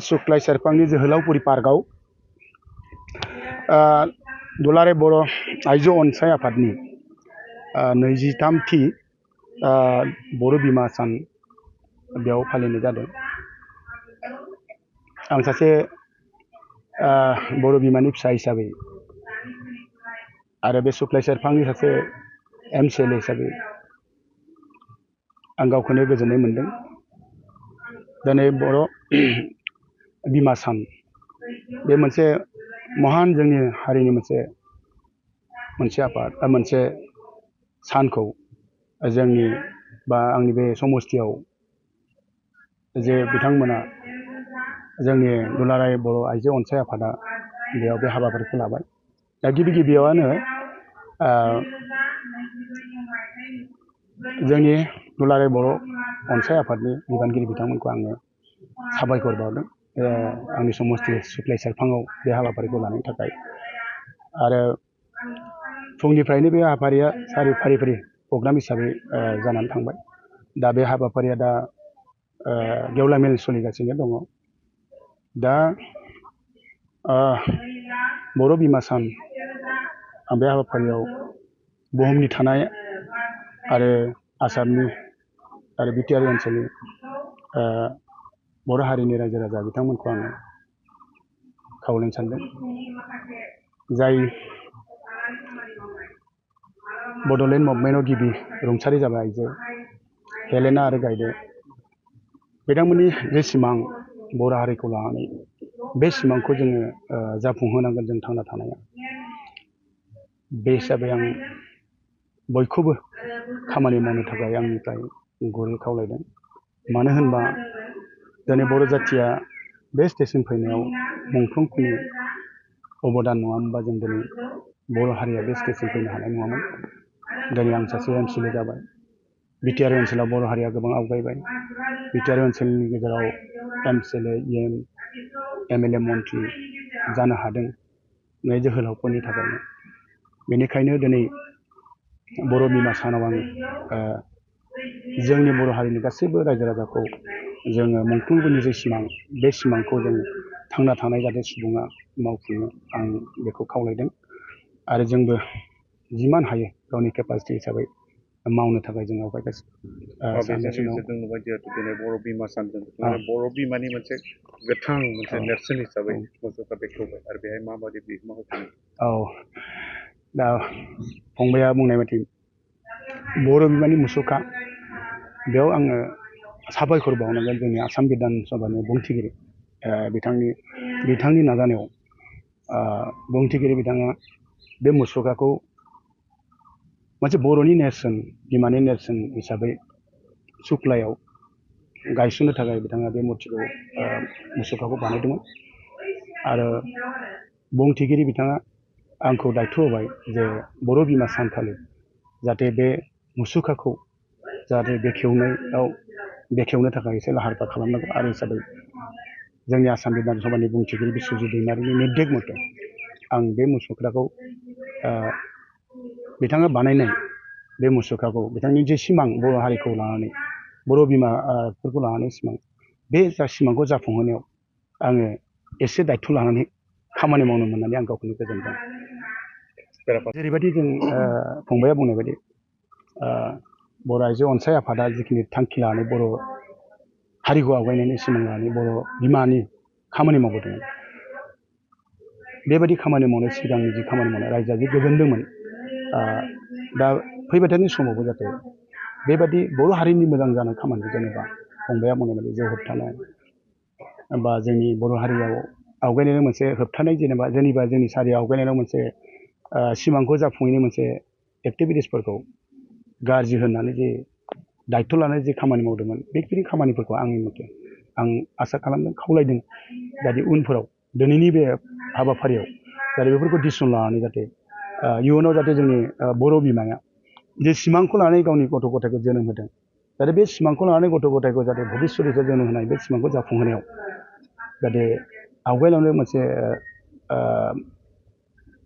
सुक्लाय सेरफांनि जोहोलावफुरि पार्कआव दुलाराय बर' आइजो अनसाय आफादनि 23थि बर' बिमा सान बेयाव फालिनाय जादों। आं सासे बर' बिमानि फिसा हिसाबै आरो बे सुक्लाय सेरफांनि सासे MCLA हिसाबै आं गावखौनो गोजोननाय मोनदों। दिनै बर' बिमा सान बे मोनसे महान जोंनि हारिनि मोनसे आफाद मोनसे सानखौ जोंनि बा आंनि बे समस्थियाव जे बिथांमोना जोंनि दुलाराय बर' आइजो अनसाय आफादा बेयाव बे हाबाफारिखौ लाबाय। दा गिबियावनो जोंनि दुलाराय बर' अनसाय आफादनि बिबानगिरि बिथांमोनखौ आङो साबायखर बावदों आंनि समस्ति सुक्लाय सेरफाङाव बे हाबाफारिखौ लानायनि थाखाय। आरो फुंनिफ्रायनो बे हाबाफारिया फारि प्रग्राम हिसाबै जानानै थांबाय। दा बे हाबाफारिया दा गेवलां मेल सोलिगासिनो दङ। दा बर' बिमा सान आं बे हाबाफारियाव बुहुमनि थानाय आरो आसामनि आरो BTR ओनसोलनि बर' हारिनि रायजो राजा बिथांमोनखौ आङो खावलायनो सानदों। जाय बड'लेण्ड मुभमेन्टआव गिबि रुंसारि जाबाय आइजो हेलेना आरो गायदे बिथांमोननि जे सिमां बर' हारिखौ लानानै बे सिमांखौ जोङो जाफुंहोनांगोन जों थांना थानाया। बे हिसाबै आं बयखौबो खामानि मावनो थाखाय आंनिफ्राय गुरै खावलायदों। मानो होनबा दिनै बर' जाथिया बे स्टेजसिम फैनायाव मुंख्लंफोरनि अबदान नङा होनबा जों दिनै बर' हारिया बे स्टेजसिम फैनो हानाय नङामोन। दिनै आं सासे MCLA जाबाय। BTR ओनसोलाव बर' हारिया गोबां आवगायबाय। BTR ओनसोलनि गेजेराव MCLA EM MLA मन्थ्रि जानो हादों बे जोहोलावफोरनि थाखायनो। बेनिखायनो दिनै बर' बिमा सानाव आं जोंनि बर' हारिनि गासैबो रायजो राजाखौ जोङो मुंख्लंफोरनि जे सिमां बे सिमांखौ जों थांना थानाय जाहाथे सुबुङा मावफुङो आं बेखौ खावलायदों। आरो जोंबो जिमान हायो गावनि केपासिटि हिसाबै मावनो थाखाय जों आवगायगासिनो। जों नुबाय जिहेतु दिनै बर' बिमा सानजों बर' बिमानि मोनसे गोथां मोनसे नेरसोन हिसाबै मुसुखा बेखेवबाय आरो बेहाय माबायदि बिहोमा होफैयो? दा फंबाया बुंनाय बायदि बर' बिमानि मुसुखा बेयाव आङो साबायखर बावनांगोन जोंनि आसाम बिधान सभानि बुंथिगिरि बिथांनि नाजानायाव बुंथिगिरि बिथाङा बे मुसुखाखौ मोनसे बर'नि नेरसोन बिमानि नेरसोन हिसाबै सुक्लायाव गायसननो थाखाय बिथाङा बे मुसुखाखौ बानायदोंमोन। आरो बुंथिगिरि बिथाङा आंखौ दायथ' होबाय जे बर' बिमा सानखालि जाहाथे बे मुसुखाखौ जाहाथे बेखेवनो थाखाय एसे लाहार फाहार खालामनांगौ। आरो हिसाबै जोंनि आसाम बिधान सभानि बुंथिगिरि बिस्वजित दैमारिनि निर्देश मथे आं बे मुसुखाखौ बिथाङा बानायनाय बे मुसुखाखौ बिथांनि जे सिमां बर' हारिखौ लानानै बर' बिमाफोरखौ लानानै सिमां बे सिमांखौ जाफुंहोनायाव आङो एसे दायथ' लानानै खामानि मावनो मोननानै आं गावखौनो गोजोनदों। जेरैबायदि जों फंबाया बुंनाय बायदि बर' आइजो अनसाय आफादा जिखिनि थांखि लानानै बर' हारिखौ आवगायनायनि सिमां लानानै बर' बिमानि खामानि मावबोदोंमोन। बेबायदि खामानि मावनाय सिगांनि जि खामानि मावनाय रायजोआ जि गोजोनदोंमोन। दा फैबाय थानाय समावबो जाहाथे बेबादि बर' हारिनि मोजां जानाय खामानि जेनेबा फंबाया बुंनाय बायदि जौ होबथानाय बा जोंनि बर' हारियाव आवगायनायनि मोनसे होबथानाय जेनेबा जोंनि सारिया आवगायनायाव मोनसे सिमांखौ जाफुङैनि मोनसे एक्टिभिटिसफोरखौ गाज्रि होननानै जे दायथ' लानानै जे खामानि मावदोंमोन बेखिनि खामानिफोरखौ आंनि मथे आं आसा खालामदों खावलायदों जाहाथे उनफोराव दिनैनि बे हाबाफारियाव जाहाथे बेफोरखौ डिसिसन लानानै जाहाथे इयुनाव जाहाथे जोंनि बर' बिमाया जे सिमांखौ लानानै गावनि गथ' गथायखौ जोनोम होदों जाहाथे बे सिमांखौ लानानै गथ' गथायखौ जाहाथे भबिष्यतआव जोनोम होनाय बे सिमांखौ जाफुंहोनायाव जाहाथे आवगायलांनो मोनसे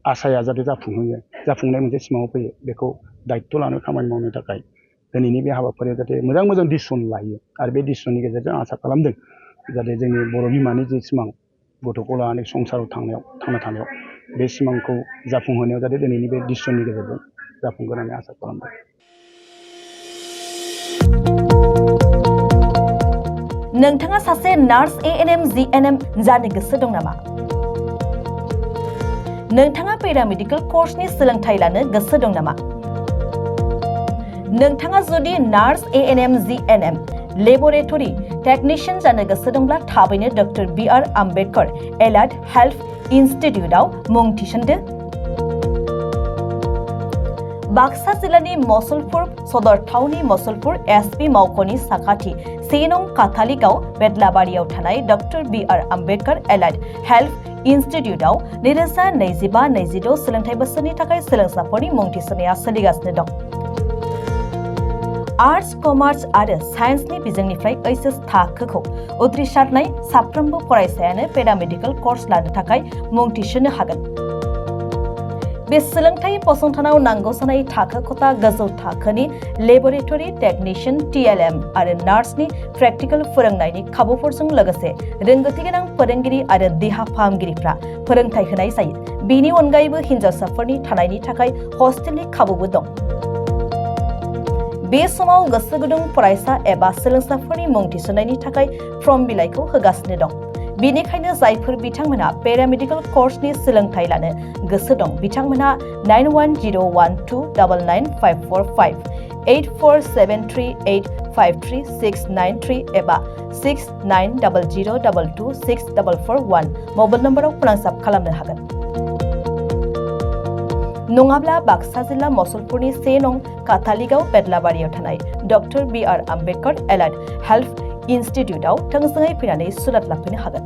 आसाया जाहाथे जाफुंनाय मोनसे सिमाङाव फैयो बेखौ दायथ' लानो खामानि मावनो थाखाय दिनैनि बे हाबाफारिया जाहाथे मोजां डिसिसन लायो। आरो बे डिसिसननि गेजेरजों आसा खालामदों जाहाथे जोंनि बर' बिमानि जे सिमां गथ'खौ लानानै संसाराव थांना थानायाव बे सिमांखौ जाफुंहोनायाव जाहाथे दिनैनि बे डिसिसननि गेजेरजों जाफुंगोन होननानै आसा खालामबाय। नोंथाङा सासे नार्स ANM GNM जानो गोसो दं नामा? नोंथाङा पेरामेडिकेल कर्सनि सोलोंथाइ लानो गोसो दं नामा? नोंथाङा जुदि nurse ANM GNM laboratory technician जानो गोसो दंब्ला थाबैनो doctor BR Ambedkar allied health इन्स्टिट्यूटआव मुं थिसनदो। बाक्सा जिल्लानि मसलपुर सदर टाउननि मसलपुर SP मावख'नि साखाथि 1 नं काथालिगाव बेदलाबारियाव थानाय doctor BR Ambedkar allied health इन्स्टिट्यूटआव 2025-26 सोलोंथाइ बोसोरनि थाखाय सोलोंसाफोरनि मुं थिसननाया सोलिगासिनो दं। आर्ट्स, कमार्स आरो साइन्सनि बिजोंनिफ्राय HS थाखोखौ उथ्रिसारनाय साफ्रोमबो फरायसायानो पेरामेडिकेल कर्स लानो थाखाय मुं थिसननो हागोन। बे सोलोंथाइ फसंथानाव नांगौ जानाय थाखो खथा गोजौ थाखोनि लेबरेटरि टेक्निशियान TLM आरो नार्सनि प्रेक्टिकेल फोरोंनायनि खाबुफोरजों लोगोसे रोंगौथि गोनां फोरोंगिरि आरो देहा फाहामगिरिफ्रा फोरोंथाइ होनाय जायो। बेनि अनगायैबो हिन्जावसाफोरनि थानायनि थाखाय हस्टेलनि खाबुबो दं। बे समाव गोसो गुदुं फरायसा एबा सोलोंसाफोरनि मुं थिसननायनि थाखाय फर्म बिलाइखौ होगासिनो दं। बेनिखायनो जायफोर बिथांमोनहा पेरामेडिकेल कर्सनि सोलोंथाइ लानो गोसो दं बिथांमोनहा 9101299545 8473853693 एबा 6900226441 मबाइल नम्बराव फोनांजाब खालामनो हागोन। नङाब्ला बाक्सा जिल्ला मसलपुरनि 1 नं काथालिगाव बेदलाबारियाव थानाय doctor BR Ambedkar allied health इन्स्टिट्यूटआव थोंजोङै फैनानै सुलाद लाफैनो हागोन।